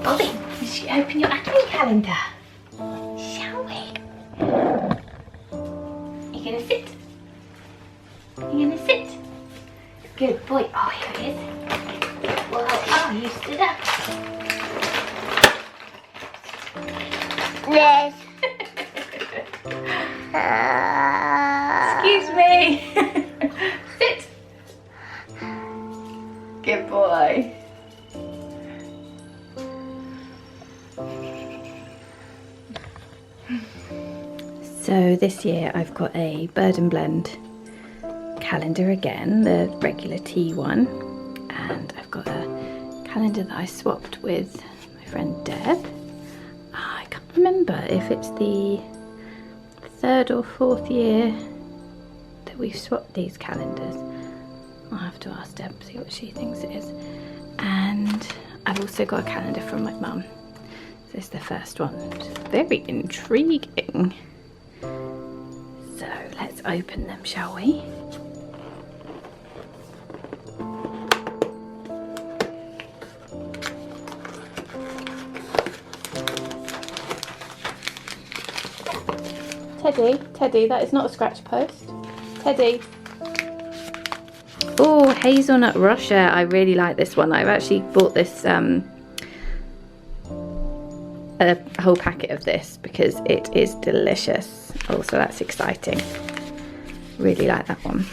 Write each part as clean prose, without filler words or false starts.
Bobbins, open your advent calendar. Shall we? You gonna sit? You gonna sit? Good boy. Oh, here it is. Whoa. Oh, you stood up. Yes. Excuse me. Sit. Good boy. So this year I've got a Bird and Blend calendar again, the regular tea one, and I've got a calendar that I swapped with my friend Deb. I can't remember if it's the 3rd or 4th year that we've swapped these calendars. I'll have to ask Deb, see what she thinks it is. And I've also got a calendar from my mum. So this is the first one. It's very intriguing. So let's open them, shall we? Teddy, that is not a scratch post. Teddy. Oh, hazelnut Russia. I really like this one. I've actually bought this, a whole packet of this because it is delicious. Oh, so that's exciting. Really like that one.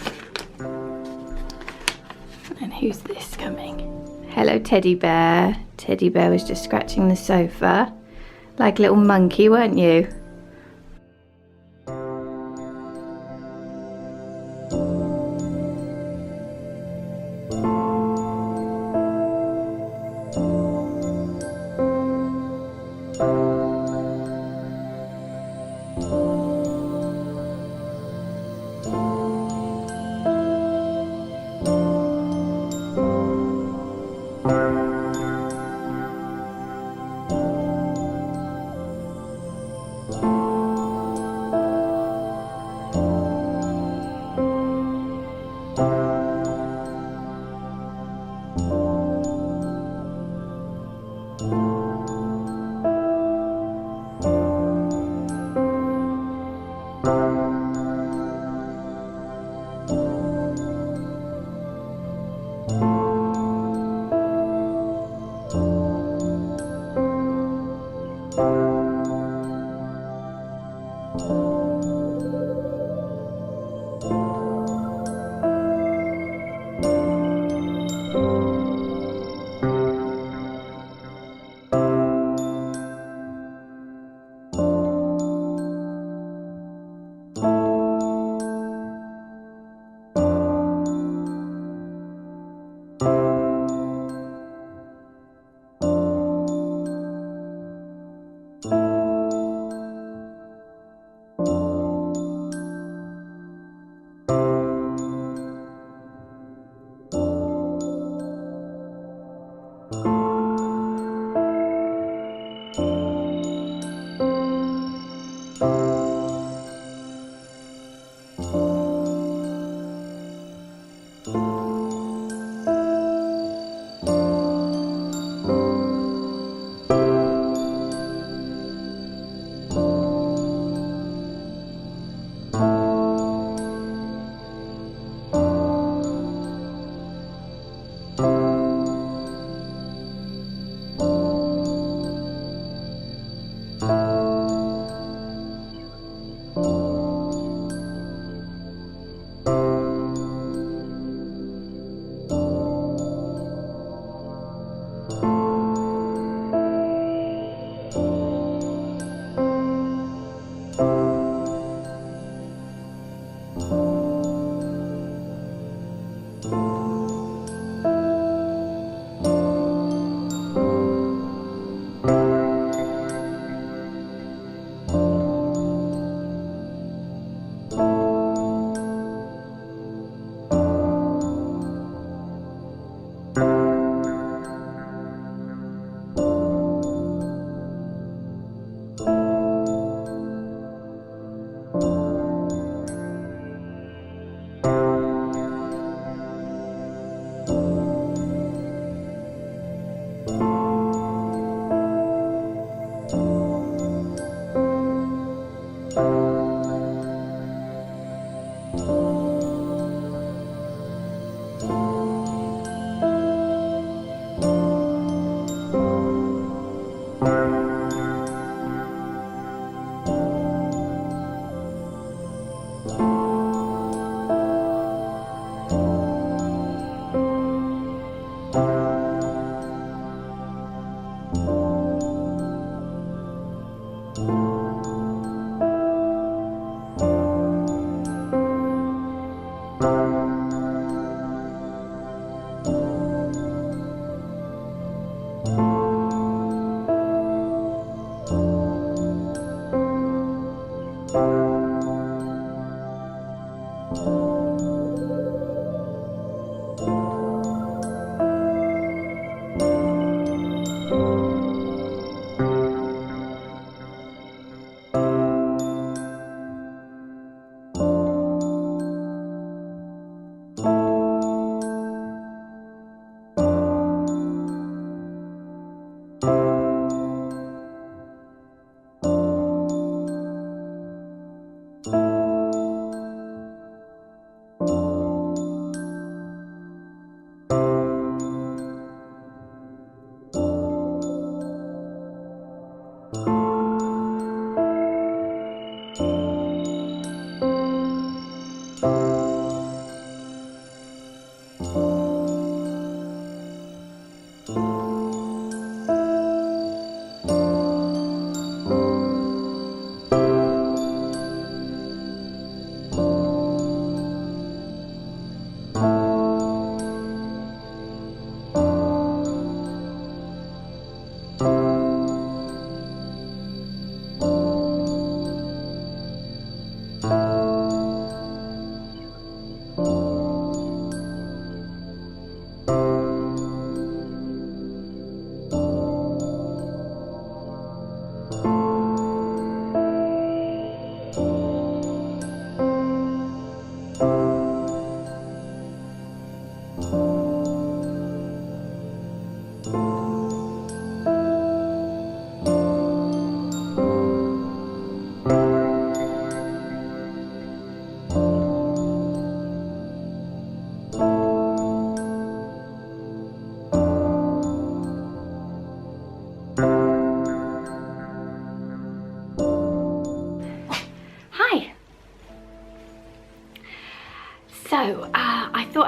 And who's this coming? Hello, Teddy Bear. Teddy Bear was just scratching the sofa. Like a little monkey, weren't you?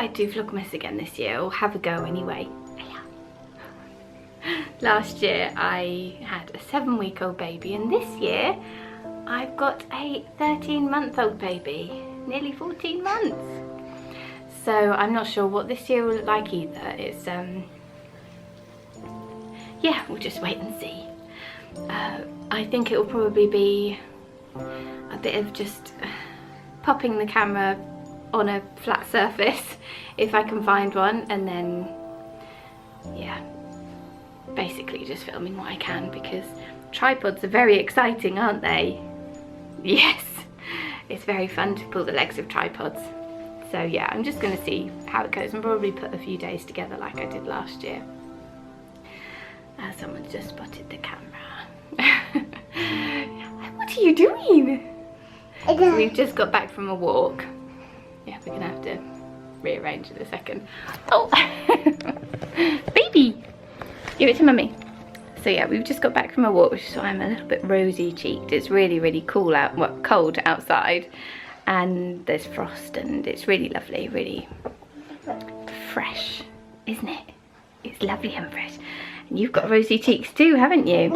I'd do Vlogmas again this year, or have a go anyway. Last year I had a 7-week-old baby, and this year I've got a 13-month-old baby, nearly 14 months. So I'm not sure what this year will look like either. It's yeah, we'll just wait and see. I think it will probably be a bit of just popping the camera on a flat surface if I can find one, and then yeah, basically just filming what I can, because tripods are very exciting, aren't they? Yes, it's very fun to pull the legs of tripods. So yeah, I'm just going to see how it goes and probably put a few days together like I did last year. Someone's just spotted the camera. What are you doing? So we've just got back from a walk. Yeah, we're going to have to rearrange in a second. Oh, baby, give it to mummy. So yeah, we've just got back from a walk, which is why I'm a little bit rosy cheeked. It's really, really cool out, well, cold outside, and there's frost, and it's really lovely, really fresh, isn't it? It's lovely and fresh. And you've got rosy cheeks too, haven't you?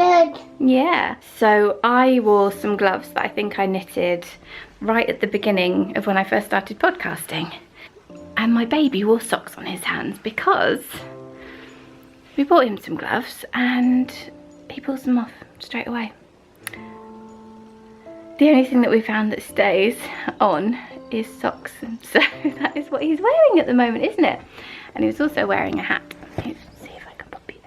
Yeah. So I wore some gloves that I think I knitted right at the beginning of when I first started podcasting. And my baby wore socks on his hands because we bought him some gloves and he pulls them off straight away. The only thing that we found that stays on is socks, and so that is what he's wearing at the moment, isn't it? And he was also wearing a hat. Let's see if I can pop it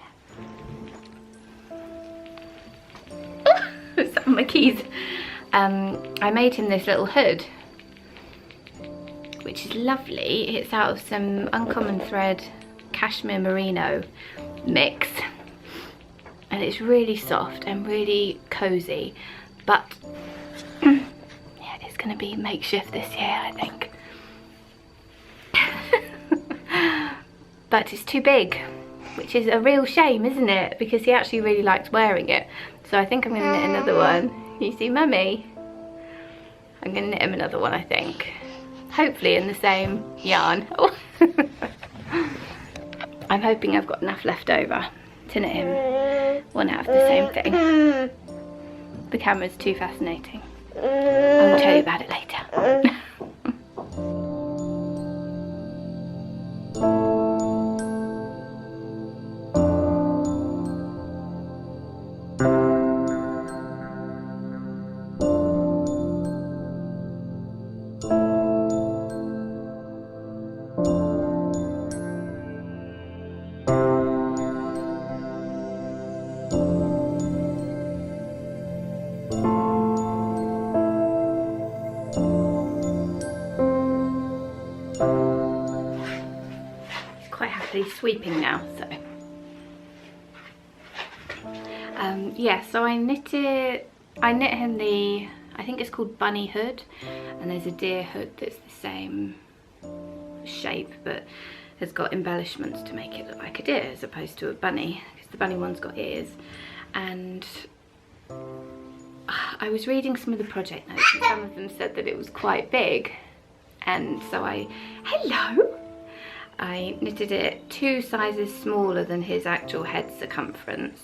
there. Oh, some of my keys. I made him this little hood, which is lovely. It's out of some Uncommon Thread cashmere merino mix, and it's really soft and really cozy, but yeah, it's going to be makeshift this year, I think. But it's too big, which is a real shame, isn't it? Because he actually really likes wearing it. So I think I'm going to knit another one. You see mummy? I'm going to knit him another one, I think. Hopefully in the same yarn. Oh. I'm hoping I've got enough left over to knit him one out of the same thing. The camera's too fascinating. I'll tell you about it later. Sweeping now, so yeah, so I knit him the, I think it's called bunny hood, and there's a deer hood that's the same shape but has got embellishments to make it look like a deer as opposed to a bunny, because the bunny one's got ears. And I was reading some of the project notes and some of them said that it was quite big, and so I knitted it 2 sizes smaller than his actual head circumference,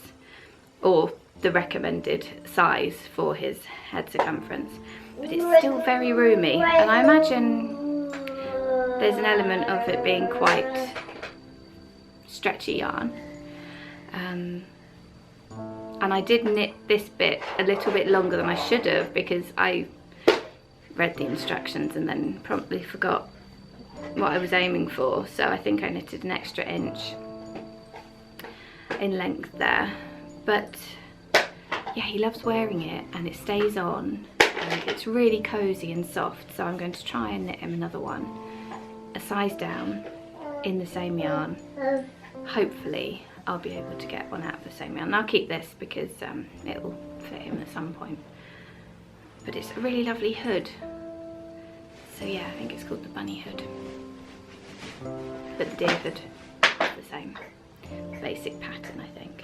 or the recommended size for his head circumference, but it's still very roomy, and I imagine there's an element of it being quite stretchy yarn. And I did knit this bit a little bit longer than I should have, because I read the instructions and then promptly forgot what I was aiming for, so I think I knitted an extra inch in length there. But yeah, he loves wearing it and it stays on and it's really cozy and soft, so I'm going to try and knit him another one a size down in the same yarn. Hopefully I'll be able to get one out of the same yarn. And I'll keep this because it will fit him at some point. But it's a really lovely hood. So yeah, I think it's called the bunny hood. But the deer hood is the same basic pattern, I think.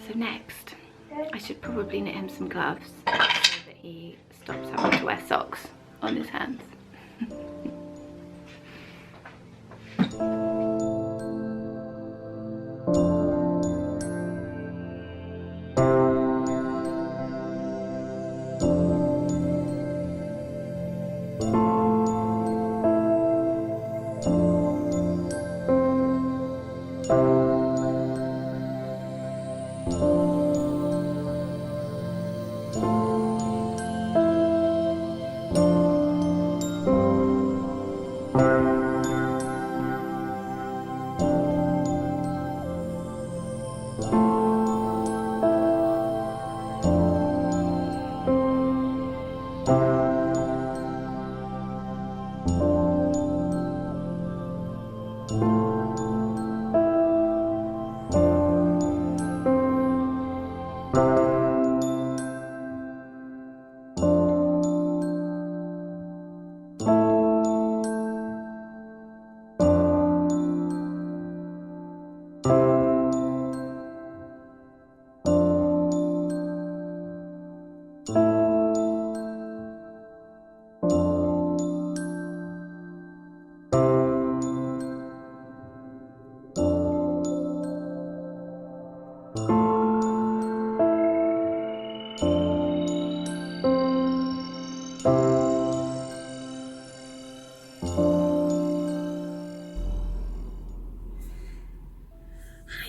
So next, I should probably knit him some gloves so that he stops having to wear socks on his hands. Hi,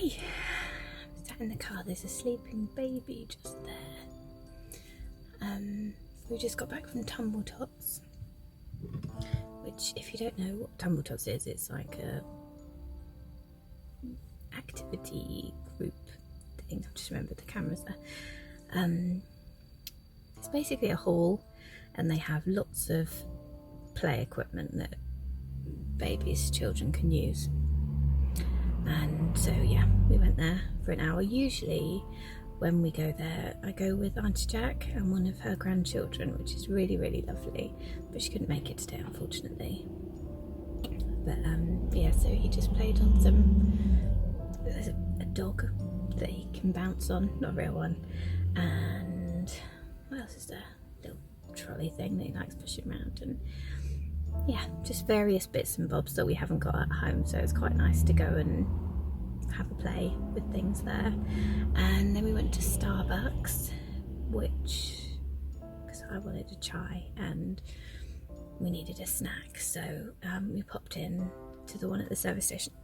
I'm sat in the car. There's a sleeping baby just there. We just got back from Tumble Tots, which, if you don't know what Tumble Tots is, it's like a activity group thing. I just remembered the cameras there. It's basically a hall, and they have lots of play equipment that children can use. And so yeah, we went there for an hour. Usually when we go there, I go with Auntie Jack and one of her grandchildren, which is really, really lovely, but she couldn't make it today, unfortunately. But yeah, so he just played on there's a dog that he can bounce on, not a real one, and what else is there? Little trolley thing that he likes pushing around, and yeah, just various bits and bobs that we haven't got at home, so it's quite nice to go and have a play with things there. And then we went to Starbucks, which, because I wanted a chai and we needed a snack, so we popped in to the one at the service station.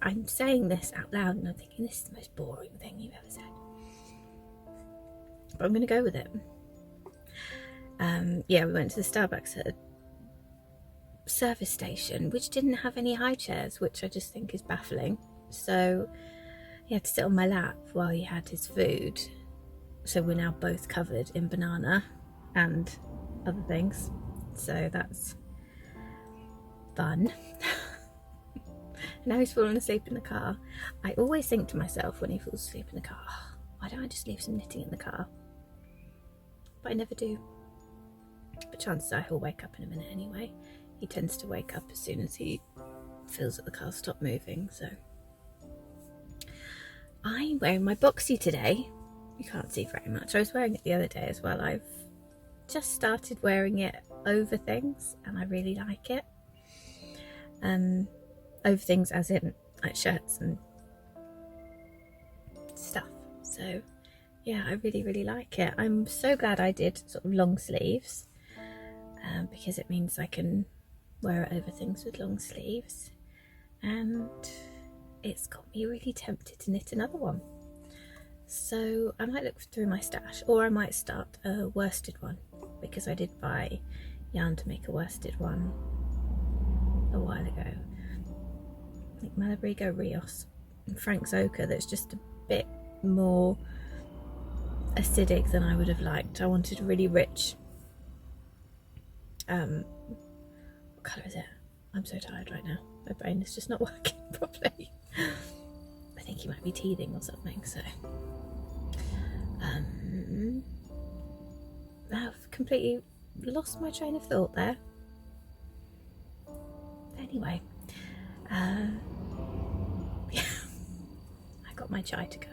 I'm saying this out loud and I'm thinking this is the most boring thing you've ever said, but I'm going to go with it. Yeah, we went to the Starbucks at a service station which didn't have any high chairs, which I just think is baffling. So he had to sit on my lap while he had his food, so we're now both covered in banana and other things, so that's fun. Now he's fallen asleep in the car. I always think to myself when he falls asleep in the car, oh, why don't I just leave some knitting in the car? But I never do. But chances are he'll wake up in a minute anyway. He tends to wake up as soon as he feels that the car stopped moving. So I'm wearing my boxy today. You can't see very much. I was wearing it the other day as well. I've just started wearing it over things and I really like it. Over things as in like shirts and stuff. So yeah, I really, really like it. I'm so glad I did sort of long sleeves, because it means I can wear it over things with long sleeves, and it's got me really tempted to knit another one. So I might look through my stash, or I might start a worsted one, because I did buy yarn to make a worsted one a while ago. I think Malabrigo Rios and Frank's Ochre, that's just a bit more acidic than I would have liked. I wanted really rich. What colour is it? I'm so tired right now. My brain is just not working properly. I think he might be teething or something, so I've completely lost my train of thought there. Anyway, yeah, I got my chai to go.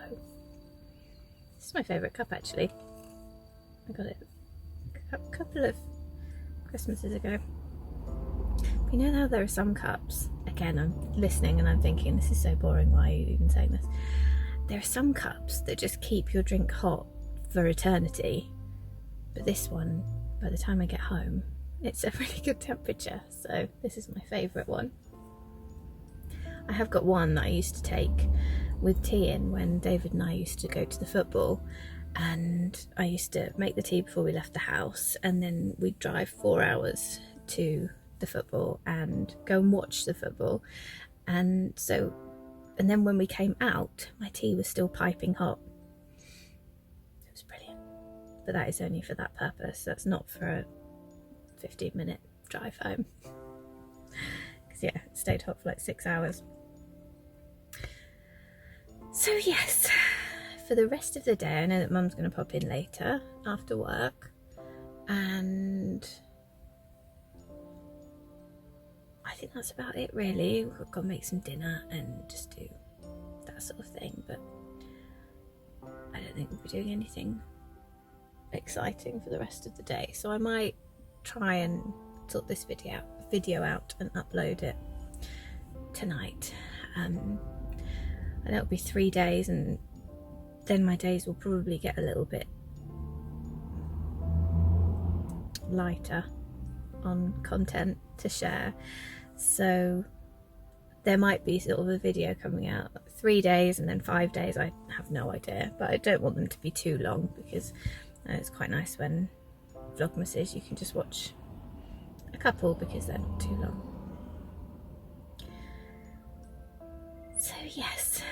This is my favourite cup, actually. I got it a couple of Christmases ago. But you know how there are some cups, again I'm listening and I'm thinking this is so boring, why are you even saying this? There are some cups that just keep your drink hot for eternity, but this one, by the time I get home, it's a really good temperature, so this is my favourite one. I have got one that I used to take with tea in when David and I used to go to the football, and I used to make the tea before we left the house, and then we'd drive 4 hours to the football and go and watch the football. And then when we came out, my tea was still piping hot. It was brilliant. But that is only for that purpose. That's not for a 15-minute drive home. Because yeah, it stayed hot for like 6 hours. So yes, for the rest of the day, I know that Mum's going to pop in later after work, and I think that's about it really. We've got to make some dinner and just do that sort of thing, but I don't think we'll be doing anything exciting for the rest of the day. So I might try and sort this video out and upload it tonight. I know it'll be 3 days, and then my days will probably get a little bit lighter on content to share. So there might be sort of a video coming out 3 days and then 5 days. I have no idea, but I don't want them to be too long, because it's quite nice when Vlogmas is, you can just watch a couple because they're not too long. So yes,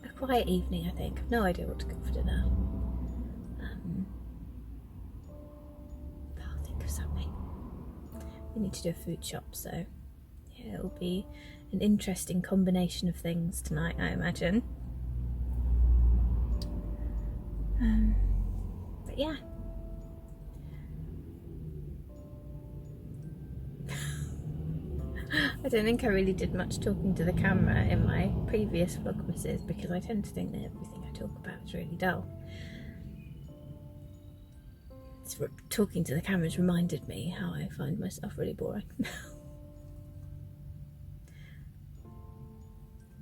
a quiet evening, I think. I've no idea what to cook for dinner. But I'll think of something. We need to do a food shop, so yeah, it'll be an interesting combination of things tonight, I imagine. But yeah. I don't think I really did much talking to the camera in my previous Vlogmasses, because I tend to think that everything I talk about is really dull. Talking to the cameras reminded me how I find myself really boring.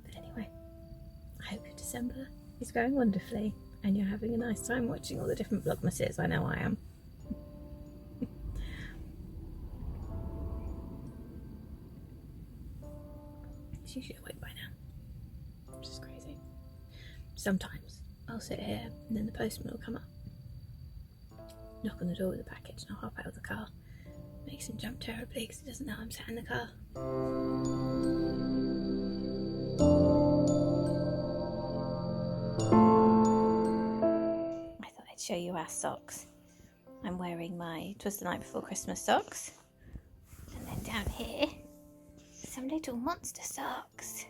But anyway, I hope your December is going wonderfully and you're having a nice time watching all the different Vlogmasses. I know I am. It's usually awake by now, which is crazy. Sometimes I'll sit here and then the postman will come up, knock on the door with a package, and I'll hop out of the car. Makes him jump terribly because he doesn't know I'm sat in the car. I thought I'd show you our socks. I'm wearing my Twas the Night Before Christmas socks, and then down here some little monster socks.